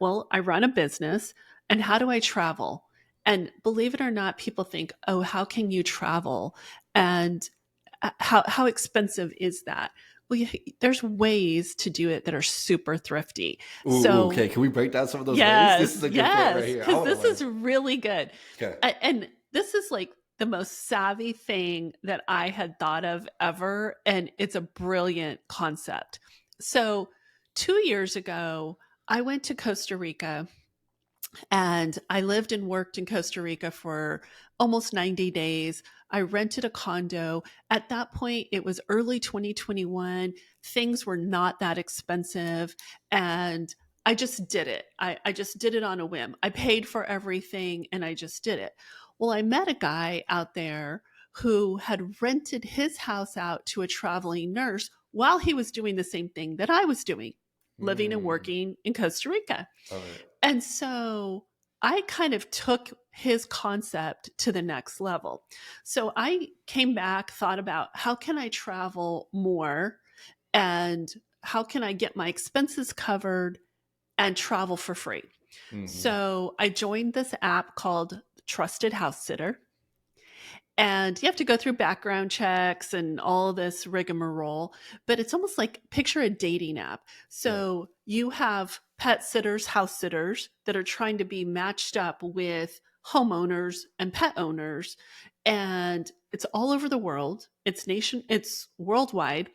well, I run a business, and how do I travel? And believe it or not, people think, oh, how can you travel? And how expensive is that? Well, there's ways to do it that are super thrifty. Ooh, So okay. Can we break down some of those ways? This yes, is a good point right yes, here. I because want to this learn. is really good. Okay. And this is like the most savvy thing that I had thought of ever. And it's a brilliant concept. So 2 years ago, I went to Costa Rica and I lived and worked in Costa Rica for almost 90 days. I rented a condo. At that point, it was early 2021. Things were not that expensive. And I just did it. I just did it on a whim. I paid for everything and I just did it. Well, I met a guy out there who had rented his house out to a traveling nurse while he was doing the same thing that I was doing, living and Mm, working in Costa Rica. love it. And so I kind of took his concept to the next level. So I came back, thought about how can I travel more and how can I get my expenses covered and travel for free. Hmm. So I joined this app called Trusted House Sitter. And you have to go through background checks and all this rigmarole, but it's almost like picture a dating app. Yeah. So you have pet sitters, house sitters that are trying to be matched up with homeowners and pet owners. And it's all over the world. It's worldwide.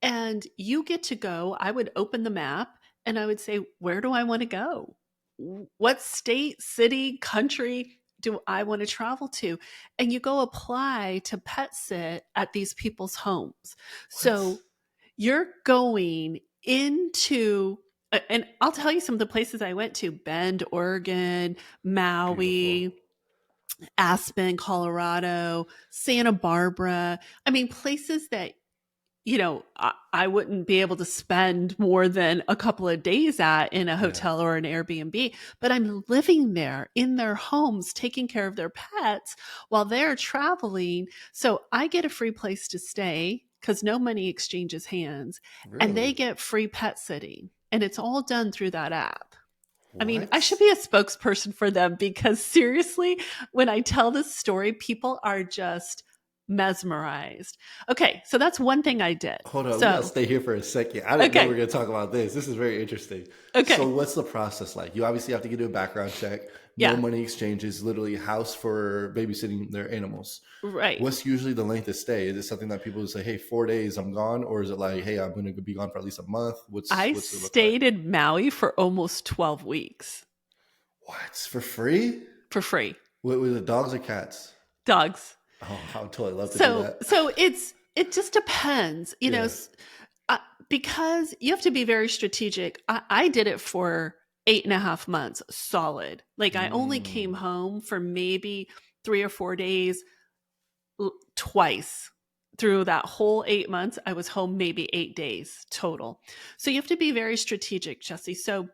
And you get to go. I would open the map and I would say, where do I want to go? What state, city, country do I want to travel to? And you go apply to pet sit at these people's homes. What? So you're going into, and I'll tell you some of the places I went to: Bend, Oregon, Beautiful. Maui, Aspen, Colorado, Santa Barbara. I mean, places that I wouldn't be able to spend more than a couple of days at in a Yeah. hotel or an Airbnb, but I'm living there in their homes, taking care of their pets while they're traveling. So I get a free place to stay because no money exchanges hands, and they Really? get free pet sitting. And it's all done through that app. I mean, I should What? be a spokesperson for them because seriously, when I tell this story, people are just mesmerized. Okay, so that's one thing I did. Hold on, we gotta So, stay here for a second. I didn't know we were okay, gonna talk about this. This is very interesting. So, okay, what's the process like? You obviously have to get a background check. No yeah, money exchanges, literally house for babysitting their animals. right. What's usually the length of stay? Is it something that people would say, "Hey, 4 days, I'm gone," or is it like, "Hey, I'm going to be gone for at least a month"? I What's it look like? stayed in Maui for almost 12 weeks What, for free? for free. With the dogs or cats? Dogs. Oh, I would totally love to do So, that. so it just depends, Yeah. because you have to be very strategic. I did it for 8.5 months solid. Like I only came Mm, home for maybe 3 or 4 days twice through that whole 8 months. I was home maybe 8 days total. So you have to be very strategic, Jesse. So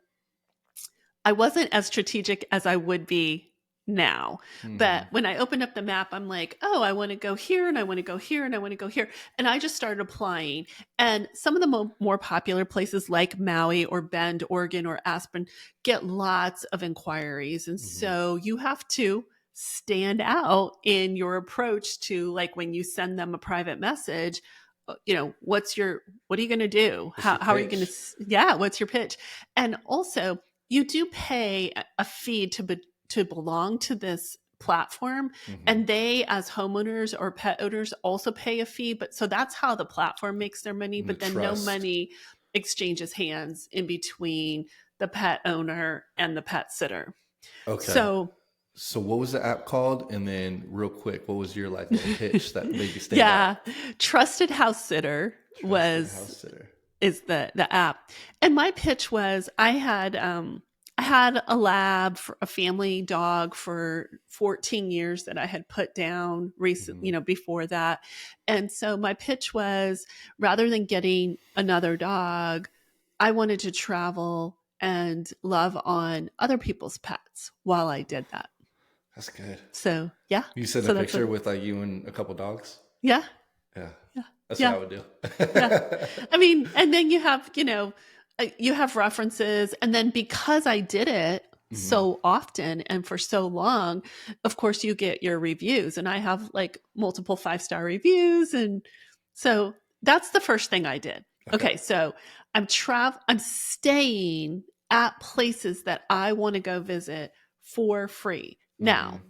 I wasn't as strategic as I would be now. But hmm. when I opened up the map, I'm like, oh, I want to go here and I want to go here and I want to go here. And I just started applying. And some of the more popular places like Maui or Bend, Oregon, or Aspen get lots of inquiries. And Hmm. so you have to stand out in your approach to, like, when you send them a private message, what are you going to do? What's your How are you going to, pitch? yeah, what's your pitch? And also, you do pay a fee to belong to this platform, Hmm. and they, as homeowners or pet owners, also pay a fee. But so that's how the platform makes their money, The but then no trust. money exchanges hands in between the pet owner and the pet sitter. Okay. So So what was the app called? And then real quick, what was your like little pitch that made you stand out? yeah, Trusted House Sitter Trusted was house sitter. is the app. And my pitch was I had a lab, for a family dog, for 14 years that I had put down recent, Hmm. before that. And so my pitch was, rather than getting another dog, I wanted to travel and love on other people's pets while I did that. That's good. So yeah. You sent a So that's picture what with like you and a couple dogs. yeah, Yeah, yeah, that's what yeah, I would do. yeah. I mean, and then you have, you have references. And then because I did it Mm-hmm. so often and for so long, of course you get your reviews, and I have like multiple 5-star reviews. And so that's the first thing I did. Okay. Okay. So I'm staying at places that I want to go visit for free. Mm-hmm. Now,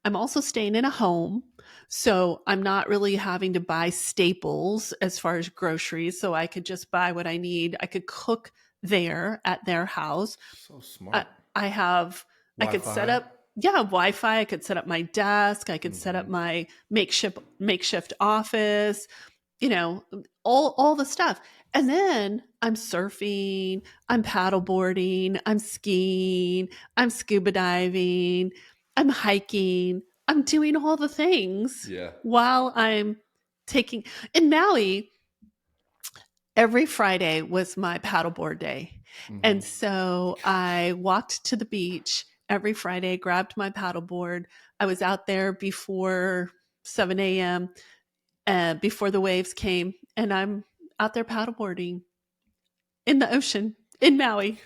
I'm also staying in a home. So I'm not really having to buy staples as far as groceries. So I could just buy what I need. I could cook there at their house. So I, smart. I have, I could set Wi-Fi. up, yeah, Wi-Fi. I could set up my desk. I could set up Mm-hmm. my makeshift office, you know, all the stuff. And then I'm surfing, I'm paddleboarding, I'm skiing, I'm scuba diving, I'm hiking, I'm doing all the things Yeah. while I'm taking in Maui. Every Friday was my paddleboard day. Mm-hmm. And so I walked to the beach every Friday, grabbed my paddleboard. I was out there before 7 a.m., before the waves came, and I'm out there paddleboarding in the ocean in Maui.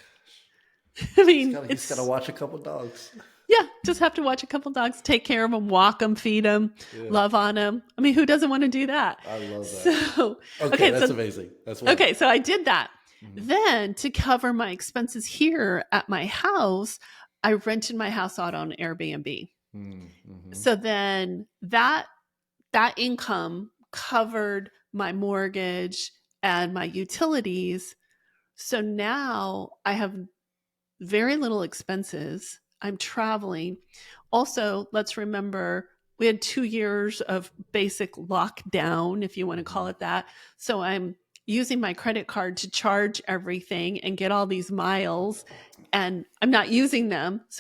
I Just mean, gotta, just gotta it's, watch a couple dogs. yeah, just have to watch a couple dogs, take care of them, walk them, feed them, Yeah. love on them. I mean, who doesn't want to do that? I love that. So, Okay, okay, that's so amazing. That's one. okay, so I did that. Mm-hmm. Then to cover my expenses here at my house, I rented my house out on Airbnb. Mm-hmm. So then that income covered my mortgage and my utilities. So now I have very little expenses. I'm traveling. Also, let's remember we had 2 years of basic lockdown, if you want to call it that. So I'm using my credit card to charge everything and get all these miles, and I'm not using them. So